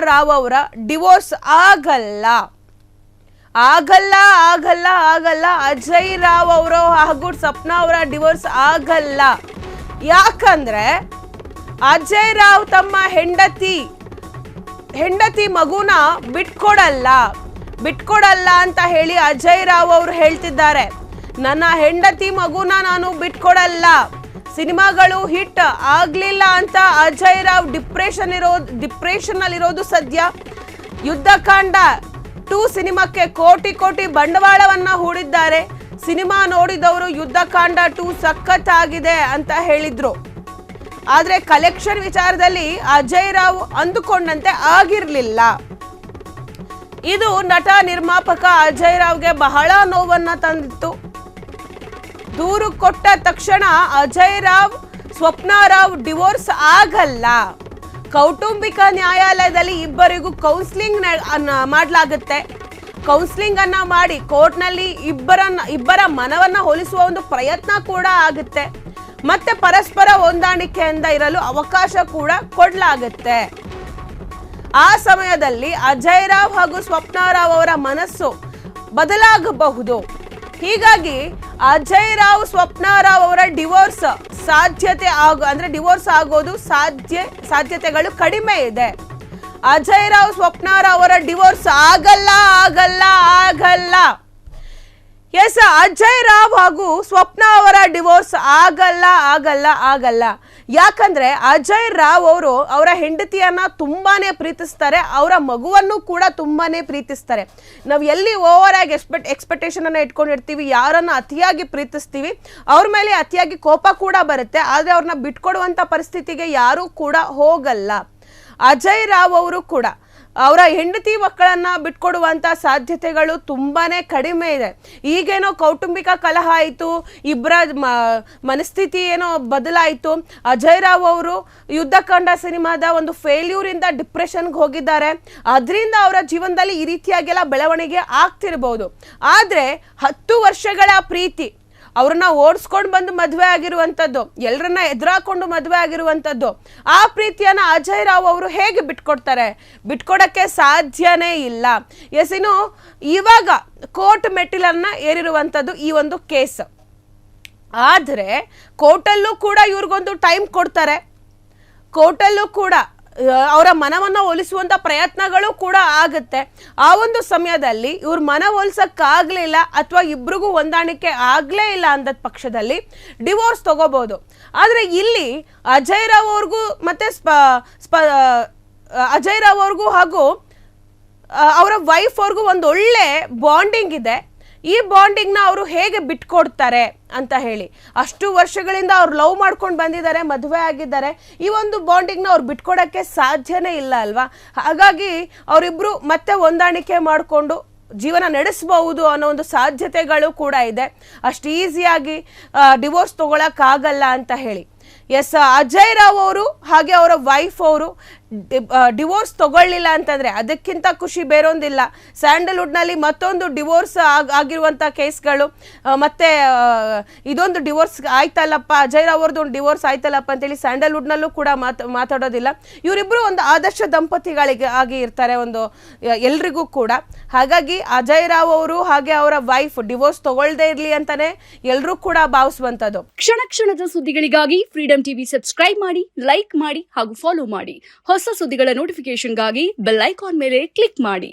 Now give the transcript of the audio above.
ರಾವ್ ಅವರ ಡಿವೋರ್ಸ್ ಆಗಲ್ಲ ಆಗಲ್ಲ ಆಗಲ್ಲ ಆಗಲ್ಲ ಅಜಯ್ ರಾವ್ ಅವರು ಹಾಗೂ ಸ್ವಪ್ನಾ ಅವರ ಡಿವೋರ್ಸ್ ಆಗಲ್ಲ. ಯಾಕಂದ್ರೆ ಅಜಯ್ ರಾವ್ ತಮ್ಮ ಹೆಂಡತಿ ಮಗುನ ಬಿಟ್ಕೊಡಲ್ಲ ಅಂತ ಹೇಳಿ ಅಜಯ್ ರಾವ್ ಅವರು ಹೇಳ್ತಿದ್ದಾರೆ. ನನ್ನ ಹೆಂಡತಿ ಮಗುನ ನಾನು ಬಿಟ್ಕೊಡಲ್ಲ, ಸಿನಿಮಾಗಳು ಹಿಟ್ ಆಗ್ಲಿಲ್ಲ ಅಂತ ಅಜಯ್ ರಾವ್ ಡಿಪ್ರೆಷನ್ ಅಲ್ಲಿರೋದು ಸದ್ಯ. ಯುದ್ಧಕಾಂಡ 2 ಸಿನಿಮಾಕ್ಕೆ ಕೋಟಿ ಬಂಡವಾಳವನ್ನ ಹೂಡಿದ್ದಾರೆ. ಸಿನಿಮಾ ನೋಡಿದವರು ಯುದ್ಧಕಾಂಡ 2 ಸಖತ್ತಾಗಿದೆ ಅಂತ ಹೇಳಿದ್ರು. ಆದ್ರೆ ಕಲೆಕ್ಷನ್ ವಿಚಾರದಲ್ಲಿ ಅಜಯ್ ರಾವ್ ಅಂದುಕೊಂಡಂತೆ ಆಗಿರ್ಲಿಲ್ಲ. ಇದು ನಟ ನಿರ್ಮಾಪಕ ಅಜಯ್ ರಾವ್ಗೆ ಬಹಳ ನೋವನ್ನ ತಂದಿತ್ತು. ದೂರು ಕೊಟ್ಟ ತಕ್ಷಣ ಅಜಯ್ ರಾವ್ ಸ್ವಪ್ನಾ ರಾವ್ ಡಿವೋರ್ಸ್ ಆಗಲ್ಲ, ಕೌಟುಂಬಿಕ ನ್ಯಾಯಾಲಯದಲ್ಲಿ ಇಬ್ಬರಿಗೂ ಕೌನ್ಸಿಲಿಂಗ್ ಮಾಡಲಾಗುತ್ತೆ. ಕೌನ್ಸಿಲಿಂಗ್ ಅನ್ನ ಮಾಡಿ ಕೋರ್ಟ್ನಲ್ಲಿ ಇಬ್ಬರ ಮನವನ್ನ ಹೋಲಿಸುವ ಒಂದು ಪ್ರಯತ್ನ ಕೂಡ ಆಗುತ್ತೆ. ಮತ್ತೆ ಪರಸ್ಪರ ಹೊಂದಾಣಿಕೆಯಿಂದ ಇರಲು ಅವಕಾಶ ಕೂಡ ಕೊಡಲಾಗುತ್ತೆ. ಆ ಸಮಯದಲ್ಲಿ ಅಜಯ್ ರಾವ್ ಹಾಗೂ ಸ್ವಪ್ನಾ ರಾವ್ ಅವರ ಮನಸ್ಸು ಬದಲಾಗಬಹುದು. ಹೀಗಾಗಿ ಅಜಯ್ ರಾವ್ ಸ್ವಪ್ನಾ ರಾವ್ ಅವರ ಡಿವೋರ್ಸ್ ಡಿವೋರ್ಸ್ ಆಗೋದು ಸಾಧ್ಯತೆಗಳು ಕಡಿಮೆ ಇದೆ. ಅಜಯ್ ರಾವ್ ಸ್ವಪ್ನಾ ರಾವ್ ಅವರ ಡಿವೋರ್ಸ್ ಆಗಲ್ಲ. ಎಸ್, ಅಜಯ್ ರಾವ್ ಹಾಗೂ ಸ್ವಪ್ನಾ ಅವರ ಡಿವೋರ್ಸ್ ಆಗಲ್ಲ. ಯಾಕಂದ್ರೆ ಅಜಯ್ ರಾವ್ ಅವರು ಅವರ ಹೆಂಡತಿಯನ್ನ ತುಂಬಾನೇ ಪ್ರೀತಿಸ್ತಾರೆ, ಅವರ ಮಗುವನ್ನು ಕೂಡ ತುಂಬಾನೇ ಪ್ರೀತಿಸ್ತಾರೆ. ನಾವು ಎಲ್ಲಿ ಓವರ್ ಆಗಿ ಎಕ್ಸ್ಪೆಕ್ಟೇಷನ್ ಅನ್ನ ಇಟ್ಕೊಂಡಿರ್ತೀವಿ, ಯಾರನ್ನ ಅತಿಯಾಗಿ ಪ್ರೀತಿಸ್ತೀವಿ ಅವ್ರ ಮೇಲೆ ಅತಿಯಾಗಿ ಕೋಪ ಕೂಡ ಬರುತ್ತೆ. ಆದ್ರೆ ಅವ್ರನ್ನ ಬಿಟ್ಕೊಡುವಂತ ಪರಿಸ್ಥಿತಿಗೆ ಯಾರೂ ಕೂಡ ಹೋಗಲ್ಲ. ಅಜಯ್ ರಾವ್ ಅವರು ಕೂಡ ಅವರ ಹೆಂಡತಿ ಮಕ್ಕಳನ್ನ ಬಿಟ್ಕೊಡುವಂತ ಸಾಧ್ಯತೆಗಳು ತುಂಬಾನೇ ಕಡಿಮೆ ಇದೆ. ಈಗೇನೋ ಕೌಟುಂಬಿಕ ಕಲಹ ಆಯಿತು, ಇಬ್ಬರ ಮನಸ್ಥಿತಿ ಏನೋ ಬದಲಾಯಿತು. ಅಜಯ್ ರಾವ್ ಅವರು ಯುದ್ಧಕಾಂಡ ಸಿನಿಮಾದ ಒಂದು ಫೇಲ್ಯೂರ್ ಇಂದ ಡಿಪ್ರೆಷನ್ಗೆ ಹೋಗಿದ್ದಾರೆ. ಅದರಿಂದ ಅವರ ಜೀವನದಲ್ಲಿ ಈ ರೀತಿಯಾಗೆಲ್ಲ ಬೆಳವಣಿಗೆ ಆಗ್ತಿರ್ಬೋದು. ಆದ್ರೆ 10 ವರ್ಷಗಳ ಪ್ರೀತಿ, ಅವ್ರನ್ನ ಓಡಿಸ್ಕೊಂಡು ಬಂದು ಮದುವೆ ಆಗಿರುವಂಥದ್ದು, ಎಲ್ಲರನ್ನ ಎದುರಾಕೊಂಡು ಮದುವೆ ಆಗಿರುವಂಥದ್ದು, ಆ ಪ್ರೀತಿಯನ್ನ ಅಜಯ್ ರಾವ್ ಅವರು ಹೇಗೆ ಬಿಟ್ಕೊಡಕ್ಕೆ ಸಾಧ್ಯನೇ ಇಲ್ಲ. ಎಸ್, ಇನ್ನು ಇವಾಗ ಕೋರ್ಟ್ ಮೆಟ್ಟಿಲನ್ನ ಏರಿರುವಂಥದ್ದು ಈ ಒಂದು ಕೇಸ್. ಆದ್ರೆ ಕೋರ್ಟಲ್ಲೂ ಕೂಡ ಇವ್ರಿಗೊಂದು ಟೈಮ್ ಕೊಡ್ತಾರೆ. ಕೋರ್ಟಲ್ಲೂ ಕೂಡ ಅವರ ಮನವನ್ನ ಒಲಿಸುವಂತ ಪ್ರಯತ್ನಗಳು ಕೂಡ ಆಗುತ್ತೆ. ಆ ಒಂದು ಸಮಯದಲ್ಲಿ ಇವ್ರ ಮನವೊಲಿಸಕ್ಕಾಗ್ಲಿಲ್ಲ ಅಥವಾ ಇಬ್ರಿಗೂ ಹೊಂದಾಣಿಕೆ ಆಗ್ಲೇ ಇಲ್ಲ ಅಂದ ಪಕ್ಷದಲ್ಲಿ ಡಿವೋರ್ಸ್ ತಗೋಬಹುದು. ಆದ್ರೆ ಇಲ್ಲಿ ಅಜಯ್ ರಾವ್ ಅವ್ರಿಗೂ ಮತ್ತೆ ಅಜಯ್ ರಾವ್ ಅವ್ರಿಗೂ ಹಾಗೂ ಅವರ ವೈಫ್ ಅವ್ರಿಗೂ ಒಂದು ಒಳ್ಳೆ ಬಾಂಡಿಂಗ್ ಇದೆ. ಈ ಬಾಂಡಿಂಗ್ ನ ಅವರು ಹೇಗೆ ಬಿಟ್ಕೊಡ್ತಾರೆ ಅಂತ ಹೇಳಿ, ಅಷ್ಟು ವರ್ಷಗಳಿಂದ ಅವ್ರು ಲವ್ ಮಾಡ್ಕೊಂಡು ಬಂದಿದ್ದಾರೆ, ಮದುವೆ ಆಗಿದ್ದಾರೆ. ಈ ಒಂದು ಬಾಂಡಿಂಗ್ ನ ಅವ್ರು ಬಿಟ್ಕೊಡಕ್ಕೆ ಸಾಧ್ಯನೇ ಇಲ್ಲ ಅಲ್ವಾ? ಹಾಗಾಗಿ ಅವರಿಬ್ರು ಮತ್ತೆ ಹೊಂದಾಣಿಕೆ ಮಾಡಿಕೊಂಡು ಜೀವನ ನಡೆಸಬಹುದು ಅನ್ನೋ ಒಂದು ಸಾಧ್ಯತೆಗಳು ಕೂಡ ಇದೆ. ಅಷ್ಟು ಈಸಿಯಾಗಿ ಡಿವೋರ್ಸ್ ತಗೊಳಕ್ಕಾಗಲ್ಲ ಅಂತ ಹೇಳಿ. ಎಸ್, ಅಜಯ್ ರಾವ್ ಅವರು ಹಾಗೆ ಅವರ ವೈಫ್ ಅವರು ಡಿವೋರ್ಸ್ ತಗೊಳ್ಳಿಲ್ಲ ಅಂತಂದ್ರೆ ಅದಕ್ಕಿಂತ ಖುಷಿ ಬೇರೊಂದಿಲ್ಲ. ಸ್ಯಾಂಡಲ್ವುಡ್ನಲ್ಲಿ ಮತ್ತೊಂದು ಡಿವೋರ್ಸ್ ಆಗಿರುವಂಥ ಕೇಸ್ಗಳು, ಮತ್ತೆ ಇದೊಂದು ಡಿವೋರ್ಸ್ ಆಯ್ತಲ್ಲಪ್ಪ, ಅಜಯ್ ರಾವ್ ಅವ್ರದ್ದು ಒಂದು ಡಿವೋರ್ಸ್ ಆಯ್ತಲ್ಲಪ್ಪ ಅಂತೇಳಿ ಸ್ಯಾಂಡಲ್ವುಡ್ನಲ್ಲೂ ಕೂಡ ಮಾತಾಡೋದಿಲ್ಲ. ಇವರಿಬ್ಬರು ಒಂದು ಆದರ್ಶ ದಂಪತಿಗಳಿಗೆ ಆಗಿ ಇರ್ತಾರೆ ಒಂದು ಎಲ್ರಿಗೂ ಕೂಡ. ಹಾಗಾಗಿ ಅಜಯ್ ರಾವ್ ಅವರು ಹಾಗೆ ಅವರ ವೈಫ್ ಡಿವೋರ್ಸ್ ತಗೊಳ್ದೇ ಇರ್ಲಿ ಅಂತಾನೆ ಎಲ್ಲರೂ ಕೂಡ ಭಾವಿಸುವಂಥದ್ದು. ಕ್ಷಣ ಕ್ಷಣದ ಸುದ್ದಿಗಳಿಗಾಗಿ ಫ್ರೀಡಂ ಟಿವಿ ಸಬ್ಸ್ಕ್ರೈಬ್ ಮಾಡಿ, ಲೈಕ್ ಮಾಡಿ ಹಾಗೂ ಫಾಲೋ ಮಾಡಿ. ಹೊಸ ಸುದ್ದಿಗಳ ನೋಟಿಫಿಕೇಶನ್ಗಾಗಿ ಬೆಲ್ ಐಕಾನ್ ಮೇಲೆ ಕ್ಲಿಕ್ ಮಾಡಿ.